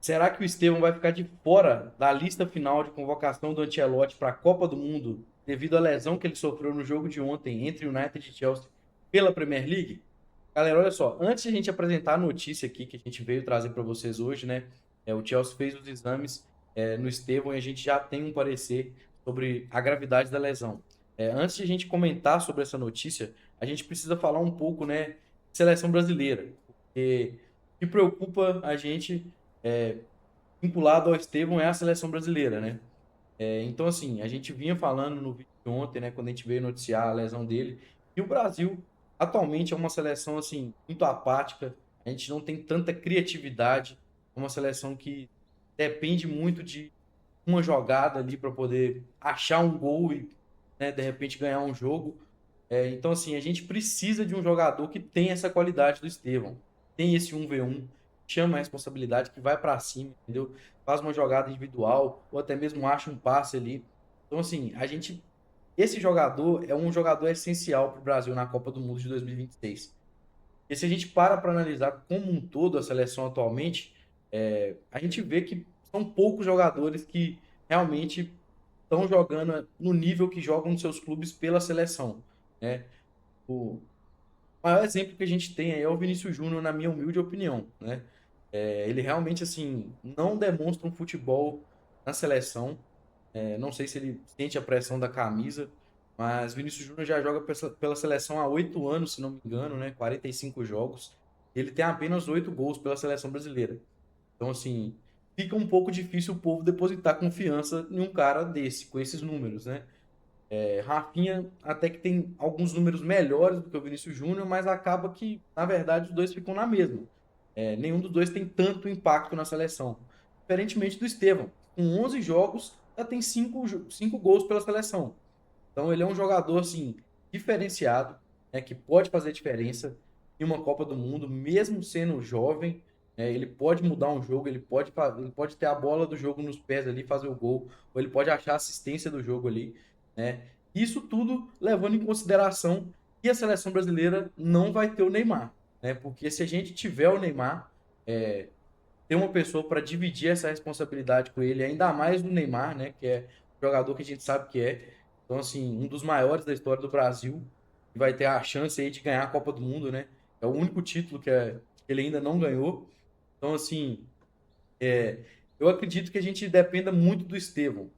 Será que o Estevão vai ficar de fora da lista final de convocação do Ancelotti para a Copa do Mundo devido à lesão que ele sofreu no jogo de ontem entre United e Chelsea pela Premier League? Galera, olha só, antes de a gente apresentar a notícia aqui que a gente veio trazer para vocês hoje, né? O Chelsea fez os exames no Estevão e a gente já tem um parecer sobre a gravidade da lesão. Antes de a gente comentar sobre essa notícia, a gente precisa falar um pouco, né, de seleção brasileira, porque o que preocupa a gente é, vinculado ao Estevão é a seleção brasileira, né? Então, assim, a gente vinha falando no vídeo de ontem, né, quando a gente veio noticiar a lesão dele, e o Brasil atualmente é uma seleção, assim, muito apática, a gente não tem tanta criatividade, é uma seleção que depende muito de uma jogada ali para poder achar um gol e, né, de repente, ganhar um jogo. Então, assim, a gente precisa de um jogador que tem essa qualidade do Estevão, tem esse 1v1, chama a responsabilidade, que vai para cima, entendeu? Faz uma jogada individual, ou até mesmo acha um passe ali. Então, assim, esse jogador é um jogador essencial para o Brasil na Copa do Mundo de 2026. E se a gente para analisar como um todo a seleção atualmente, a gente vê que são poucos jogadores que realmente estão jogando no nível que jogam nos seus clubes pela seleção, né? O maior exemplo que a gente tem aí é o Vinícius Júnior, na minha humilde opinião, né? Ele realmente, assim, não demonstra um futebol na seleção. Não sei se ele sente a pressão da camisa, mas Vinícius Júnior já joga pela seleção há 8 anos, se não me engano, né? 45 jogos. Ele tem apenas 8 gols pela seleção brasileira. Então, assim, fica um pouco difícil o povo depositar confiança em um cara desse, com esses números, né? Rafinha até que tem alguns números melhores do que o Vinícius Júnior, mas acaba que, na verdade, os dois ficam na mesma. Nenhum dos dois tem tanto impacto na seleção. Diferentemente do Estevão, com 11 jogos, já tem 5 gols pela seleção. Então ele é um jogador assim diferenciado, né, que pode fazer diferença em uma Copa do Mundo, mesmo sendo jovem. Ele pode mudar um jogo, ele pode ter a bola do jogo nos pés ali, fazer o gol, ou ele pode achar a assistência do jogo ali, né? Isso tudo levando em consideração que a seleção brasileira não vai ter o Neymar, né? Porque se a gente tiver o Neymar, é, ter uma pessoa para dividir essa responsabilidade com ele, ainda mais no Neymar, né, que é o jogador que a gente sabe que é. Então, assim, um dos maiores da história do Brasil, que vai ter a chance aí de ganhar a Copa do Mundo, né? É o único título que ele ainda não ganhou. Então, assim, eu acredito que a gente dependa muito do Estevão.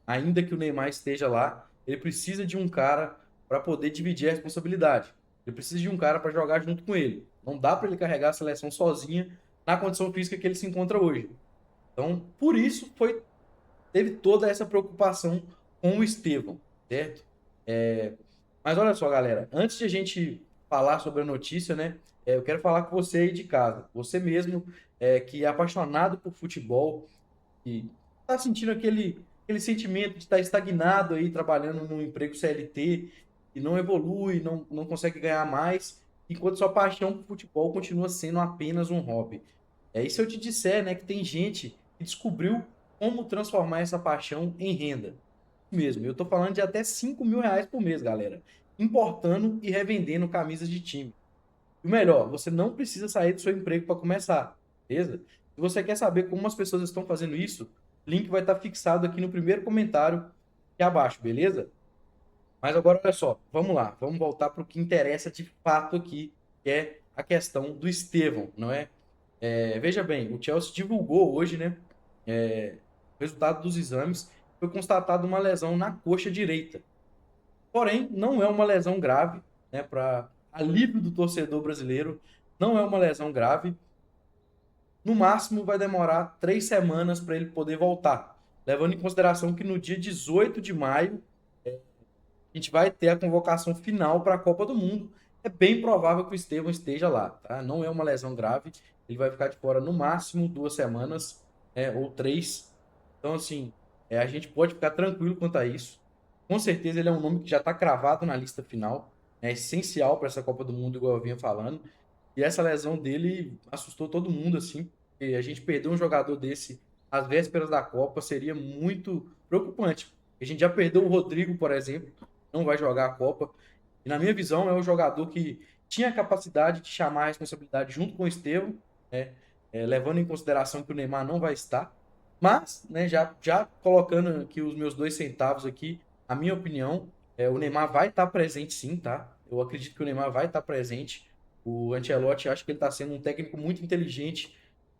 Ainda que o Neymar esteja lá, ele precisa de um cara para poder dividir a responsabilidade. Ele precisa de um cara para jogar junto com ele. Não dá para ele carregar a seleção sozinha na condição física que ele se encontra hoje. Então, por isso teve toda essa preocupação com o Estevão, certo? É, mas olha só, galera, antes de a gente falar sobre a notícia, né? Eu quero falar com você aí de casa, você mesmo que é apaixonado por futebol e está sentindo aquele sentimento de estar estagnado aí trabalhando num emprego CLT e não evolui, não consegue ganhar mais, enquanto sua paixão por futebol continua sendo apenas um hobby. E se eu te disser, né, que tem gente que descobriu como transformar essa paixão em renda. Mesmo, eu tô falando de até R$ 5.000 por mês, galera. Importando e revendendo camisas de time. E o melhor, você não precisa sair do seu emprego para começar, beleza? Se você quer saber como as pessoas estão fazendo isso, o link vai estar fixado aqui no primeiro comentário aqui abaixo, beleza? Mas agora olha só, vamos lá, vamos voltar para o que interessa de fato aqui, que é a questão do Estevão, não é? Veja bem, o Chelsea divulgou hoje, né, o resultado dos exames, foi constatado uma lesão na coxa direita. Porém, não é uma lesão grave, né, para alívio do torcedor brasileiro, não é uma lesão grave. No máximo, vai demorar 3 semanas para ele poder voltar, levando em consideração que no dia 18 de maio a gente vai ter a convocação final para a Copa do Mundo. É bem provável que o Estevão esteja lá, tá? Não é uma lesão grave, ele vai ficar de fora no máximo 2 semanas, ou 3. Então, assim, a gente pode ficar tranquilo quanto a isso. Com certeza ele é um nome que já está cravado na lista final, é essencial para essa Copa do Mundo, igual eu vinha falando. E essa lesão dele assustou todo mundo, assim. E a gente perder um jogador desse às vésperas da Copa seria muito preocupante. A gente já perdeu o Rodrigo, por exemplo, não vai jogar a Copa. E na minha visão, é um jogador que tinha a capacidade de chamar a responsabilidade junto com o Estevão, né? levando em consideração que o Neymar não vai estar. Mas, né, já colocando aqui os meus 2 centavos aqui, a minha opinião, o Neymar vai estar presente sim, tá? Eu acredito que o Neymar vai estar presente. O Ancelotti, acho que ele está sendo um técnico muito inteligente,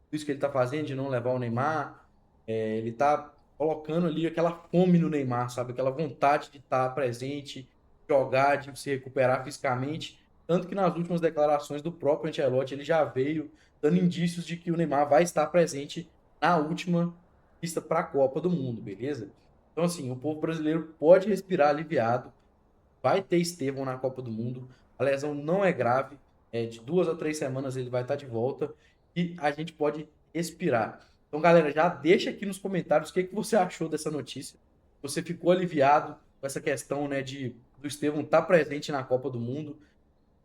por isso que ele está fazendo, de não levar o Neymar. Ele está colocando ali aquela fome no Neymar, sabe? Aquela vontade de estar presente, jogar, de se recuperar fisicamente. Tanto que nas últimas declarações do próprio Ancelotti, ele já veio dando indícios de que o Neymar vai estar presente na última lista para a Copa do Mundo, beleza? Então, assim, o povo brasileiro pode respirar aliviado. Vai ter Estevão na Copa do Mundo. A lesão não é grave. De 2 a 3 semanas ele vai estar de volta. E a gente pode respirar. Então, galera, já deixa aqui nos comentários o que, que você achou dessa notícia. Você ficou aliviado com essa questão, né, do Estevão estar presente na Copa do Mundo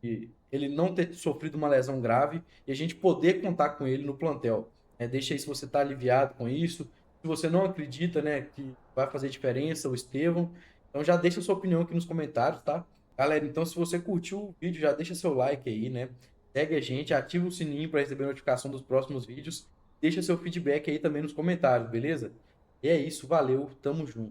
e ele não ter sofrido uma lesão grave e a gente poder contar com ele no plantel. Deixa aí se você está aliviado com isso. Se você não acredita, né, que vai fazer diferença o Estevão, então já deixa sua opinião aqui nos comentários, tá? Galera, então se você curtiu o vídeo, já deixa seu like aí, né? Segue a gente, ativa o sininho para receber notificação dos próximos vídeos. Deixa seu feedback aí também nos comentários, beleza? E é isso, valeu, tamo junto.